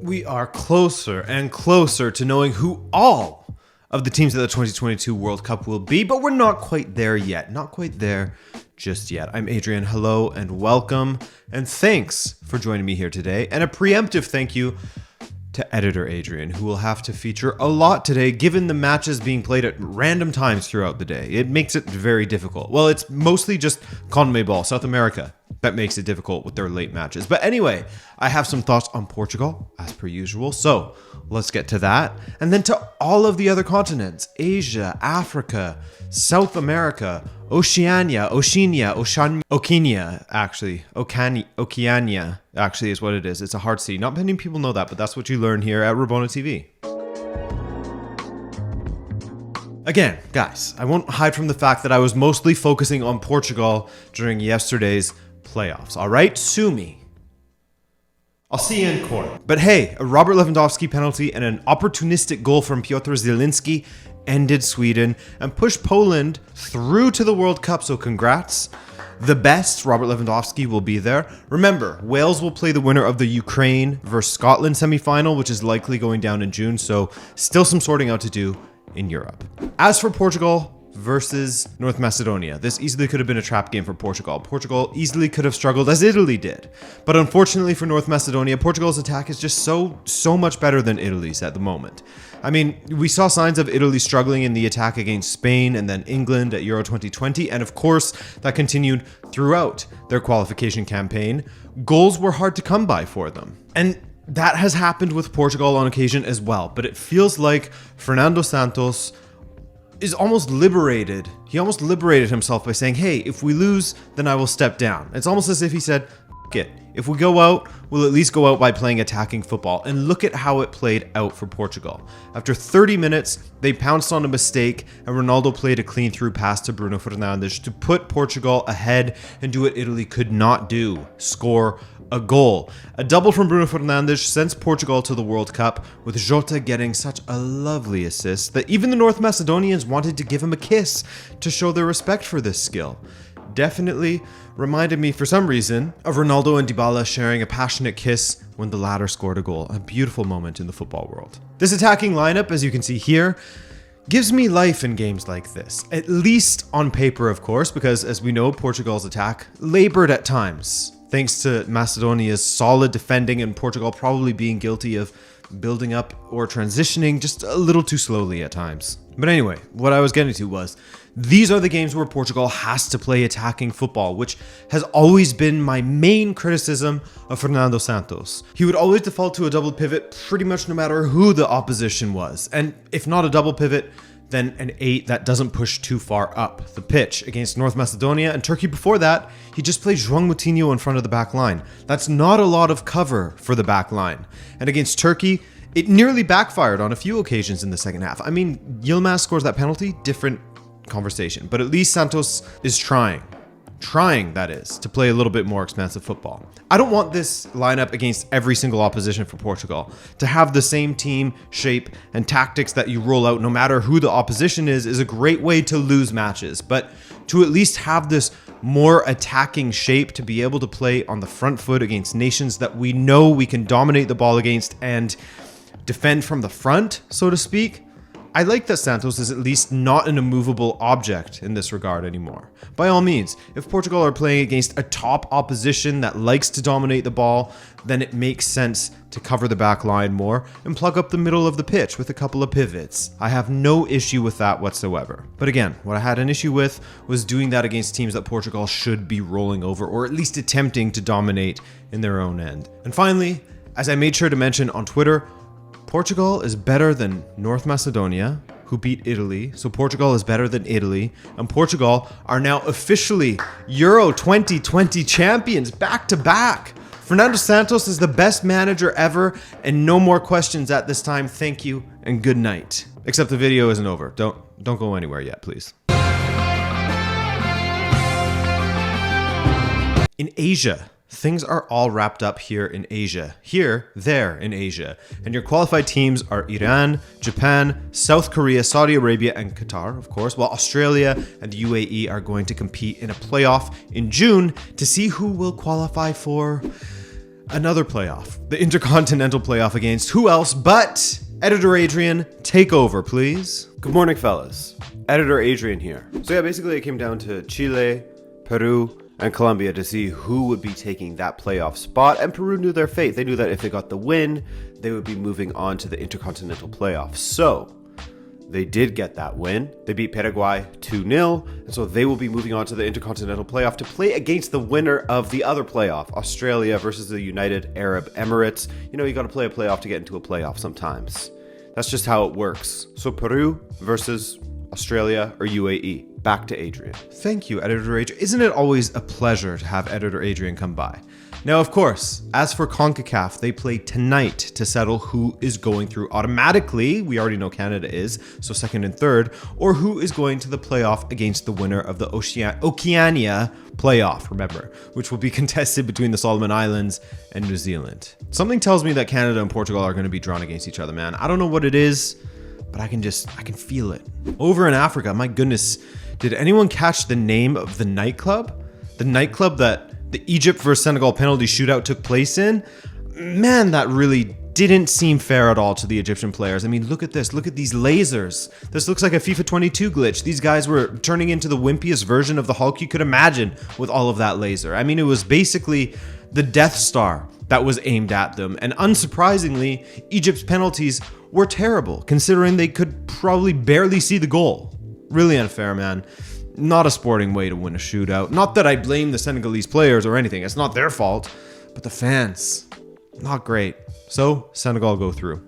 We are closer and closer to knowing who all of the teams at the 2022 World Cup will be, but we're not quite there yet. Not quite there just yet. I'm Adrian. Hello and welcome, and thanks for joining me here today. And a preemptive thank you to editor Adrian, who will have to feature a lot today given the matches being played at random times throughout the day. It makes it very difficult. Well, it's mostly just CONMEBOL, South America, that makes it difficult with their late matches. But anyway, I have some thoughts on Portugal, as per usual. So let's get to that. And then to all of the other continents: Asia, Africa, South America, Oceania actually is what it is. It's a hard C. Not many people know that, but that's what you learn here at Rabona TV. Again, guys, I won't hide from the fact that I was mostly focusing on Portugal during yesterday's playoffs. All right, sue me. I'll see you in court. But hey, a Robert Lewandowski penalty and an opportunistic goal from Piotr Zielinski ended Sweden and pushed Poland through to the World Cup, so congrats. The best, Robert Lewandowski, will be there. Remember, Wales will play the winner of the Ukraine versus Scotland semifinal, which is likely going down in June, so still some sorting out to do in Europe. As for Portugal versus North Macedonia, this easily could have been a trap game for Portugal. Portugal easily could have struggled as Italy did. But unfortunately for North Macedonia, Portugal's attack is just so much better than Italy's at the moment. I mean, we saw signs of Italy struggling in the attack against Spain and then England at Euro 2020, and of course, that continued throughout their qualification campaign. Goals were hard to come by for them. And that has happened with Portugal on occasion as well, but it feels like Fernando Santos is almost liberated. He almost liberated himself by saying, hey, if we lose, then I will step down. It's almost as if he said, F it. If we go out, we'll at least go out by playing attacking football. And look at how it played out for Portugal. After 30 minutes, they pounced on a mistake, and Ronaldo played a clean through pass to Bruno Fernandes to put Portugal ahead and do what Italy could not do: score a goal. A double from Bruno Fernandes sends Portugal to the World Cup, with Jota getting such a lovely assist that even the North Macedonians wanted to give him a kiss to show their respect for this skill. Definitely reminded me, for some reason, of Ronaldo and Dybala sharing a passionate kiss when the latter scored a goal. A beautiful moment in the football world. This attacking lineup, as you can see here, gives me life in games like this. At least on paper, of course, because as we know, Portugal's attack labored at times, thanks to Macedonia's solid defending and Portugal probably being guilty of building up or transitioning just a little too slowly at times. But anyway, what I was getting to was, these are the games where Portugal has to play attacking football, which has always been my main criticism of Fernando Santos. He would always default to a double pivot pretty much no matter who the opposition was. And if not a double pivot, then an 8 that doesn't push too far up the pitch. Against North Macedonia and Turkey before that, he just played João Moutinho in front of the back line. That's not a lot of cover for the back line. And against Turkey, it nearly backfired on a few occasions in the second half. I mean, Yilmaz scores that penalty, different conversation. But at least Santos is trying, that is, to play a little bit more expansive football. I don't want this lineup against every single opposition for Portugal. To have the same team, shape, and tactics that you roll out no matter who the opposition is a great way to lose matches. But to at least have this more attacking shape to be able to play on the front foot against nations that we know we can dominate the ball against and defend from the front, so to speak, I like that Santos is at least not an immovable object in this regard anymore. By all means, if Portugal are playing against a top opposition that likes to dominate the ball, then it makes sense to cover the back line more and plug up the middle of the pitch with a couple of pivots. I have no issue with that whatsoever. But again, what I had an issue with was doing that against teams that Portugal should be rolling over, or at least attempting to dominate in their own end. And finally, as I made sure to mention on Twitter, Portugal is better than North Macedonia, who beat Italy. So Portugal is better than Italy. And Portugal are now officially Euro 2020 champions, back to back. Fernando Santos is the best manager ever, and no more questions at this time. Thank you and good night. Except the video isn't over. Don't go anywhere yet, please. In Asia, things are all wrapped up here in Asia. There in Asia. And your qualified teams are Iran, Japan, South Korea, Saudi Arabia, and Qatar, of course, while Australia and the UAE are going to compete in a playoff in June to see who will qualify for another playoff, the Intercontinental playoff against who else but Editor Adrian. Take over, please. Good morning, fellas. Editor Adrian here. So yeah, basically it came down to Chile, Peru, and Colombia to see who would be taking that playoff spot, and Peru knew their fate. They knew that if they got the win, they would be moving on to the Intercontinental playoffs. So they did get that win. They beat Paraguay 2-0, and so they will be moving on to the Intercontinental playoff to play against the winner of the other playoff, Australia versus the United Arab Emirates. You know, you got to play a playoff to get into a playoff sometimes. That's just how it works. So Peru versus Australia or UAE. Back to Adrian. Thank you, Editor Adrian. Isn't it always a pleasure to have Editor Adrian come by? Now, of course, as for CONCACAF, they play tonight to settle who is going through automatically. We already know Canada is, so second and third, or who is going to the playoff against the winner of the Oceania playoff, remember, which will be contested between the Solomon Islands and New Zealand. Something tells me that Canada and Portugal are going to be drawn against each other, man. I don't know what it is, but I can feel it. Over in Africa, my goodness, did anyone catch the name of the nightclub? The nightclub that the Egypt versus Senegal penalty shootout took place in? Man, that really didn't seem fair at all to the Egyptian players. I mean, look at this. Look at these lasers. This looks like a FIFA 22 glitch. These guys were turning into the wimpiest version of the Hulk you could imagine with all of that laser. I mean, it was basically the Death Star that was aimed at them. And unsurprisingly, Egypt's penalties were terrible, considering they could probably barely see the goal. Really unfair, man. Not a sporting way to win a shootout. Not that I blame the Senegalese players or anything. It's not their fault. But the fans, not great. So, Senegal go through.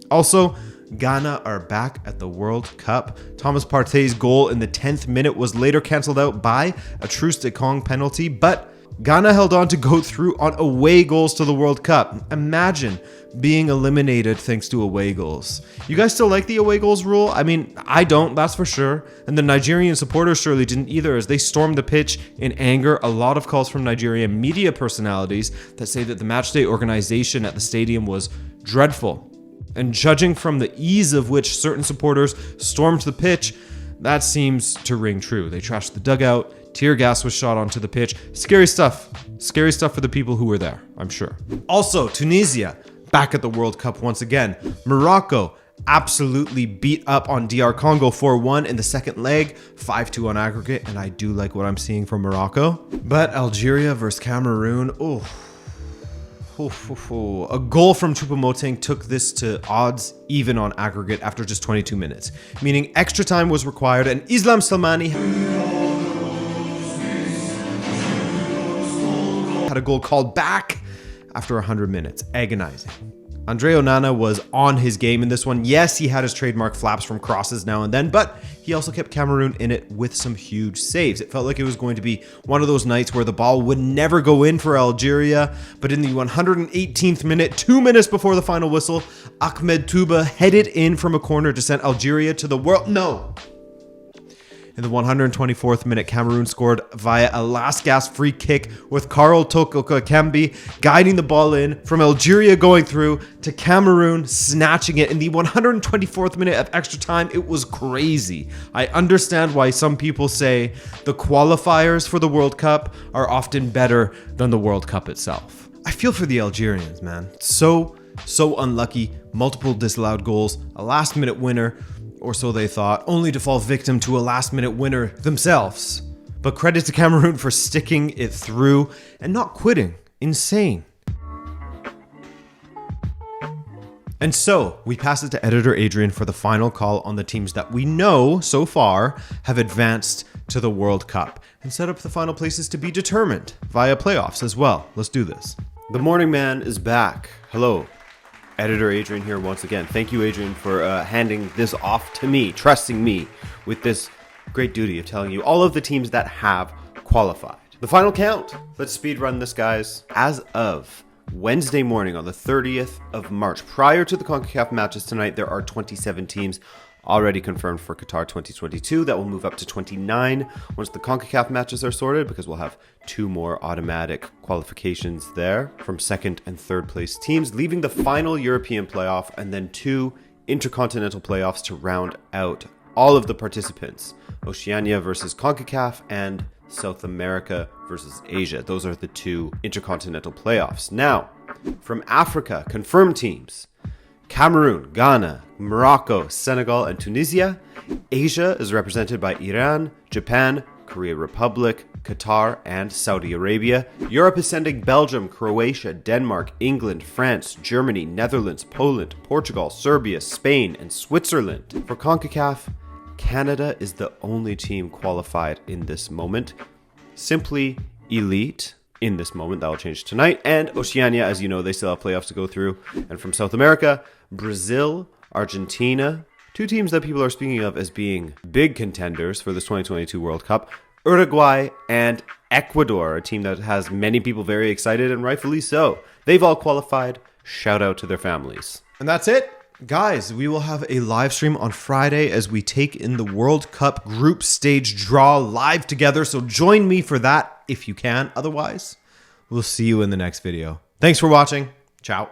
Also, Ghana are back at the World Cup. Thomas Partey's goal in the 10th minute was later cancelled out by a Truce de Kong penalty, but Ghana held on to go through on away goals to the World Cup. Imagine being eliminated thanks to away goals. You guys still like the away goals rule? I mean, I don't, that's for sure. And the Nigerian supporters surely didn't either, as they stormed the pitch in anger. A lot of calls from Nigerian media personalities that say that the matchday organization at the stadium was dreadful. And judging from the ease of which certain supporters stormed the pitch, that seems to ring true. They trashed the dugout. Tear gas was shot onto the pitch. Scary stuff. Scary stuff for the people who were there, I'm sure. Also, Tunisia, back at the World Cup once again. Morocco absolutely beat up on DR Congo 4-1 in the second leg, 5-2 on aggregate, and I do like what I'm seeing from Morocco. But Algeria versus Cameroon, a goal from Choupo-Moting took this to odds even on aggregate after just 22 minutes, meaning extra time was required, and Islam Slimani had a goal called back after 100 minutes. Agonizing. Andre Onana was on his game in this one. Yes, he had his trademark flaps from crosses now and then, but he also kept Cameroon in it with some huge saves. It felt like it was going to be one of those nights where the ball would never go in for Algeria, but in the 118th minute, 2 minutes before the final whistle, Ahmed Touba headed in from a corner to send Algeria to the world. No! In the 124th minute, Cameroon scored via a last-gasp free kick with Karl Toko Kembe guiding the ball in from Algeria going through to Cameroon snatching it in the 124th minute of extra time. It was crazy. I understand why some people say the qualifiers for the World Cup are often better than the World Cup itself. I feel for the Algerians, man. So unlucky. Multiple disallowed goals, a last-minute winner, or so they thought, only to fall victim to a last-minute winner themselves. But credit to Cameroon for sticking it through and not quitting. Insane. And so, we pass it to Editor Adrian for the final call on the teams that we know, so far, have advanced to the World Cup, and set up the final places to be determined via playoffs as well. Let's do this. The morning man is back. Hello. Editor Adrian here once again. Thank you, Adrian, for handing this off to me, trusting me with this great duty of telling you all of the teams that have qualified. The final count. Let's speed run this, guys. As of Wednesday morning on the 30th of March, prior to the CONCACAF matches tonight, there are 27 teams already confirmed for Qatar 2022. That will move up to 29 once the CONCACAF matches are sorted, because we'll have 2 more automatic qualifications there from second and third place teams, leaving the final European playoff and then 2 intercontinental playoffs to round out all of the participants. Oceania versus CONCACAF and South America versus Asia. Those are the two intercontinental playoffs. Now, from Africa, confirmed teams: Cameroon, Ghana, Morocco, Senegal, and Tunisia. Asia is represented by Iran, Japan, Korea Republic, Qatar, and Saudi Arabia. Europe is sending Belgium, Croatia, Denmark, England, France, Germany, Netherlands, Poland, Portugal, Serbia, Spain, and Switzerland. For CONCACAF, Canada is the only team qualified in this moment. Simply elite in this moment. That will change tonight. And Oceania, as you know, they still have playoffs to go through. And from South America, Brazil, Argentina, two teams that people are speaking of as being big contenders for this 2022 World Cup. Uruguay and Ecuador, a team that has many people very excited, and rightfully so. They've all qualified. Shout out to their families. And that's it. Guys, we will have a live stream on Friday as we take in the World Cup group stage draw live together. So join me for that if you can. Otherwise, we'll see you in the next video. Thanks for watching. Ciao.